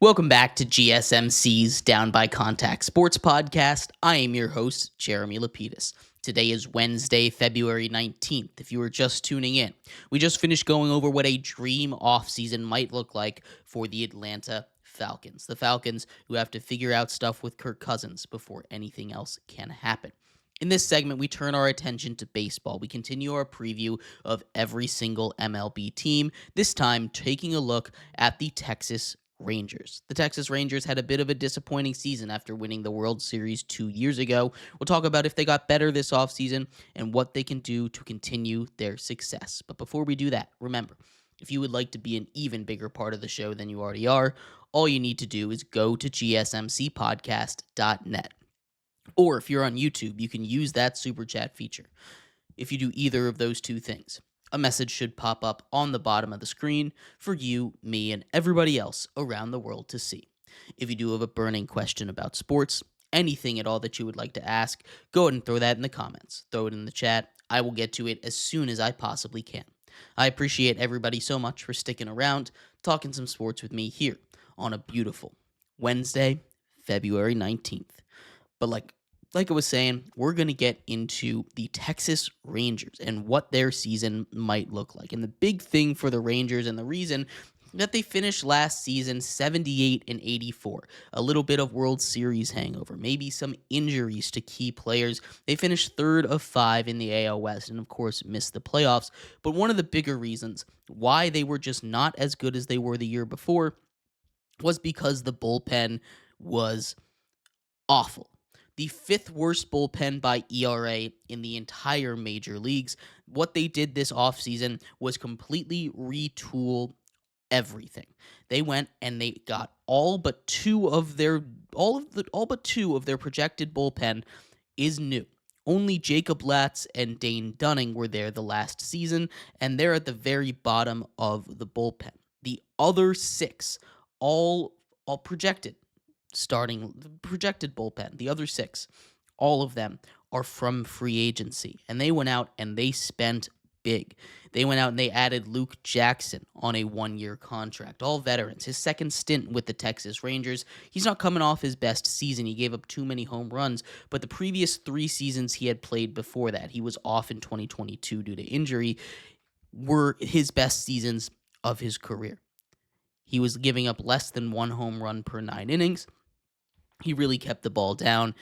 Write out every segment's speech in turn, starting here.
Welcome back to GSMC's Down by Contact Sports Podcast. I am your host, Jeremy Lapidus. Today is Wednesday, February 19th. If you were just tuning in, we just finished going over what a dream offseason might look like for the Atlanta Falcons. The Falcons who have to figure out stuff with Kirk Cousins before anything else can happen. In this segment, we turn our attention to baseball. We continue our preview of every single MLB team, this time taking a look at the Texas Rangers. The Texas Rangers had a bit of a disappointing season after winning the World Series 2 years ago. We'll talk about if they got better this offseason and what they can do to continue their success. But before we do that, remember, if you would like to be an even bigger part of the show than you already are, all you need to do is go to gsmcpodcast.net. Or if you're on YouTube, you can use that super chat feature. If you do either of those two things, a message should pop up on the bottom of the screen for you, me, and everybody else around the world to see. If you do have a burning question about sports, anything at all that you would like to ask, go ahead and throw that in the comments. Throw it in the chat. I will get to it as soon as I possibly can. I appreciate everybody so much for sticking around, talking some sports with me here on a beautiful Wednesday, February 19th. But like I was saying, we're going to get into the Texas Rangers and what their season might look like. And the big thing for the Rangers and the reason that they finished last season 78-84, a little bit of World Series hangover, maybe some injuries to key players. They finished 3rd of 5 in the AL West and, of course, missed the playoffs. But one of the bigger reasons why they were just not as good as they were the year before was because the bullpen was awful. The 5th worst bullpen by ERA in the entire major leagues. What they did this offseason was completely retool everything. They went and they got all but two of their projected bullpen is new. Only Jacob Latz and Dane Dunning were there the last season, and they're at the very bottom of the bullpen. The other 6, all projected. Projected bullpen, the other 6, all of them are from free agency. And they went out and they spent big. They went out and they added Luke Jackson on a 1-year contract. All veterans. His second stint with the Texas Rangers. He's not coming off his best season. He gave up too many home runs. But the previous 3 seasons he had played before that, he was off in 2022 due to injury, were his best seasons of his career. He was giving up less than 1 home run per 9 innings. He really kept the ball down.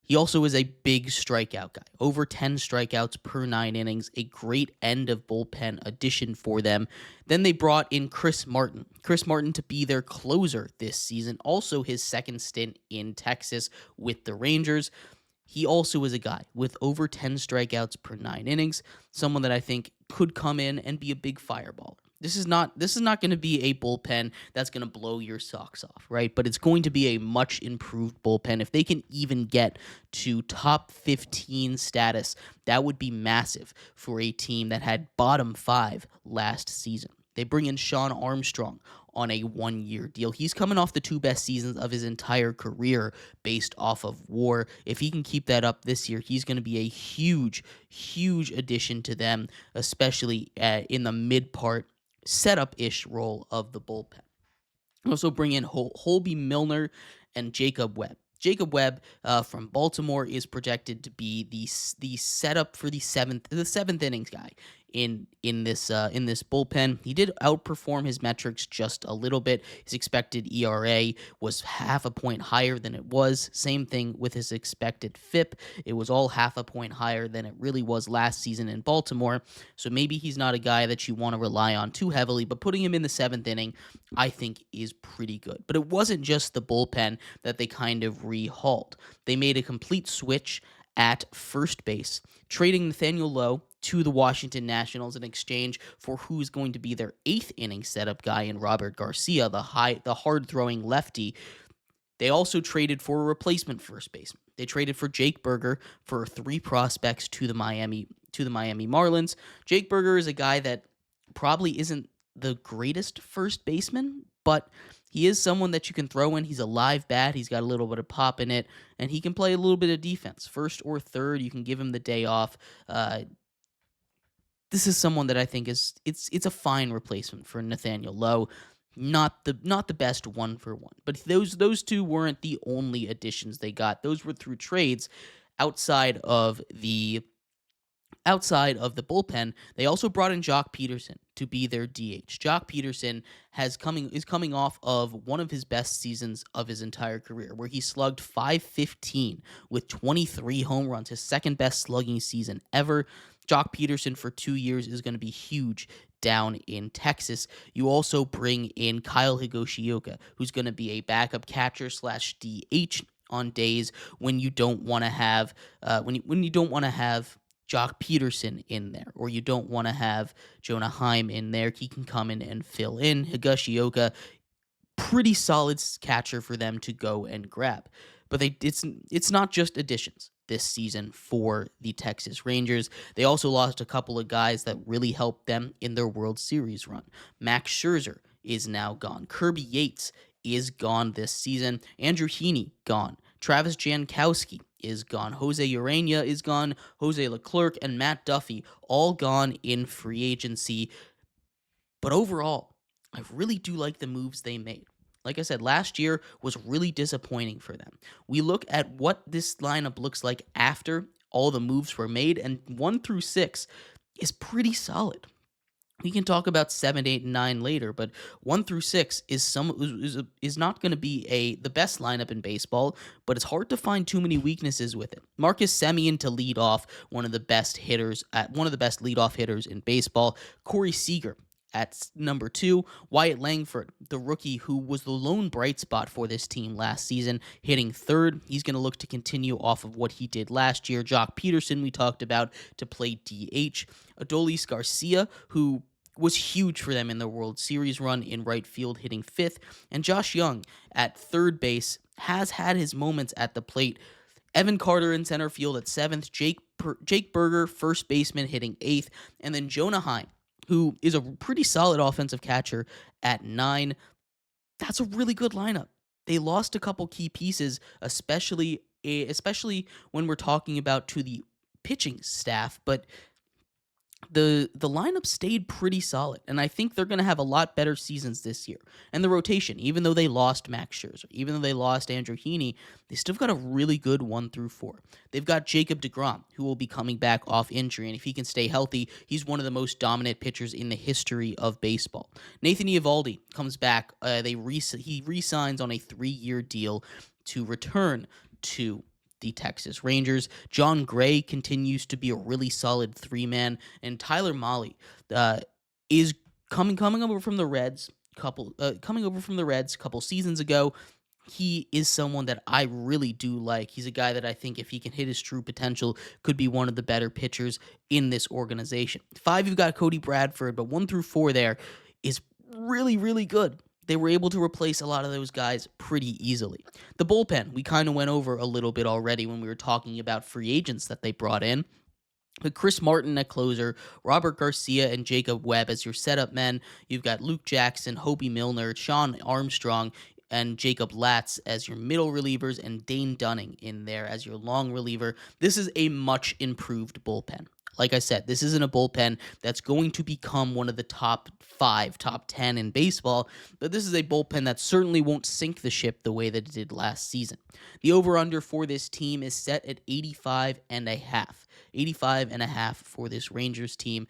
He also is a big strikeout guy. Over 10 strikeouts per 9 innings. A great end of bullpen addition for them. Then they brought in Chris Martin. Chris Martin to be their closer this season. Also his second stint in Texas with the Rangers. He also is a guy with over 10 strikeouts per 9 innings. Someone that I think could come in and be a big fireballer. This is not going to be a bullpen that's going to blow your socks off, right? But it's going to be a much improved bullpen. If they can even get to top 15 status, that would be massive for a team that had bottom 5 last season. They bring in Sean Armstrong on a 1-year deal. He's coming off the 2 best seasons of his entire career based off of WAR. If he can keep that up this year, he's going to be a huge, huge addition to them, especially in the mid-part setup-ish role of the bullpen. Also bring in Holby Milner and Jacob Webb. Jacob Webb from Baltimore is projected to be the setup for the seventh innings guy in this bullpen. He did outperform his metrics just a little bit. His expected ERA was half a point higher than it was. Same thing with his expected FIP. It was all half a point higher than it really was last season in Baltimore. So maybe he's not a guy that you want to rely on too heavily, but putting him in the 7th inning, I think is pretty good. But it wasn't just the bullpen that they kind of rehauled. They made a complete switch at first base, trading Nathaniel Lowe to the Washington Nationals in exchange for who's going to be their 8th inning setup guy in Robert Garcia, the hard-throwing lefty. They also traded for a replacement first baseman. They traded for Jake Burger for 3 prospects to the Miami Marlins. Jake Burger is a guy that probably isn't the greatest first baseman, but he is someone that you can throw in. He's a live bat. He's got a little bit of pop in it, and he can play a little bit of defense. First or third, you can give him the day off. This is someone that I think it's a fine replacement for Nathaniel Lowe. not the best one for one. But those two weren't the only additions they got. Those were through trades outside of the outside of the bullpen. They also brought in Jock Peterson to be their DH. Jock Peterson is coming off of one of his best seasons of his entire career, where he slugged 515 with 23 home runs, his second best slugging season ever. Jock Peterson for 2 years is going to be huge down in Texas. You also bring in Kyle Higashioka, who's going to be a backup catcher slash DH on days when you don't want to have when you don't want to have Jock Peterson in there, or you don't want to have Jonah Heim in there. He can come in and fill in. Higashioka, pretty solid catcher for them to go and grab. But it's not just additions this season for the Texas Rangers. They also lost a couple of guys that really helped them in their World Series run. Max Scherzer is now gone. Kirby Yates is gone this season. Andrew Heaney gone. Travis Jankowski is gone. Jose Urena is gone. Jose Leclerc and Matt Duffy all gone in free agency. But overall, I really do like the moves they made. Like I said, last year was really disappointing for them. We look at what this lineup looks like after all the moves were made, and 1 through 6 is pretty solid. We can talk about 7, 8, and 9 later, but 1 through 6 is not going to be the best lineup in baseball, but it's hard to find too many weaknesses with it. Marcus Semien to lead off, one of the best leadoff hitters in baseball. Corey Seager at number 2, Wyatt Langford, the rookie who was the lone bright spot for this team last season, hitting third. He's going to look to continue off of what he did last year. Jock Peterson, we talked about, to play DH. Adolis Garcia, who was huge for them in the World Series run in right field, hitting 5th. And Josh Young at third base has had his moments at the plate. Evan Carter in center field at 7th. Jake Berger, first baseman, hitting 8th. And then Jonah Heim, who is a pretty solid offensive catcher, at 9. That's a really good lineup. They lost a couple key pieces, especially when we're talking about to the pitching staff, but the lineup stayed pretty solid, and I think they're going to have a lot better seasons this year. And the rotation, even though they lost Max Scherzer, even though they lost Andrew Heaney, they still got a really good 1 through 4. They've got Jacob deGrom, who will be coming back off injury, and if he can stay healthy, he's one of the most dominant pitchers in the history of baseball. Nathan Eovaldi comes back. He re-signs on a 3-year deal to return to the Texas Rangers. John Gray continues to be a really solid 3-man, and Tyler Mahle is coming over from the Reds. Coming over from the Reds a couple seasons ago. He is someone that I really do like. He's a guy that I think, if he can hit his true potential, could be one of the better pitchers in this organization. 5, you've got Cody Bradford, but 1 through 4 there is really, really good. They were able to replace a lot of those guys pretty easily. The bullpen, we kind of went over a little bit already when we were talking about free agents that they brought in. But Chris Martin at closer, Robert Garcia and Jacob Webb as your setup men. You've got Luke Jackson, Hobie Milner, Sean Armstrong, and Jacob Latz as your middle relievers, and Dane Dunning in there as your long reliever. This is a much improved bullpen. Like I said, this isn't a bullpen that's going to become one of the top 5, top 10 in baseball, but this is a bullpen that certainly won't sink the ship the way that it did last season. The over-under for this team is set at 85.5. 85.5 for this Rangers team.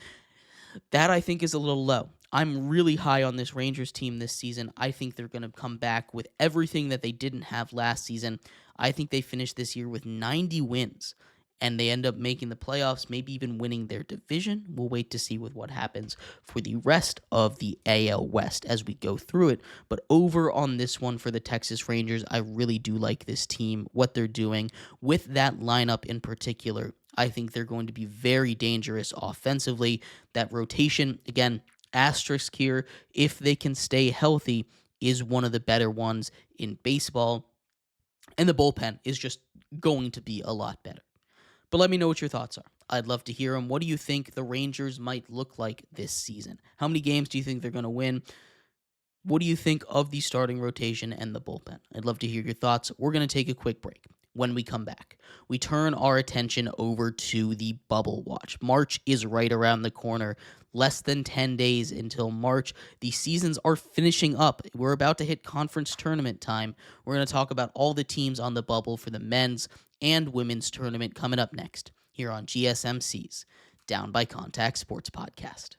That, I think, is a little low. I'm really high on this Rangers team this season. I think they're going to come back with everything that they didn't have last season. I think they finished this year with 90 wins, and they end up making the playoffs, maybe even winning their division. We'll wait to see with what happens for the rest of the AL West as we go through it. But over on this one for the Texas Rangers, I really do like this team, what they're doing. With that lineup in particular, I think they're going to be very dangerous offensively. That rotation, again, asterisk here, if they can stay healthy, is one of the better ones in baseball. And the bullpen is just going to be a lot better. But let me know what your thoughts are. I'd love to hear them. What do you think the Rangers might look like this season? How many games do you think they're going to win? What do you think of the starting rotation and the bullpen? I'd love to hear your thoughts. We're going to take a quick break. When we come back, we turn our attention over to the bubble watch. March is right around the corner. Less than 10 days until March. The seasons are finishing up. We're about to hit conference tournament time. We're going to talk about all the teams on the bubble for the men's and women's tournament coming up next here on GSMC's Down by Contact Sports Podcast.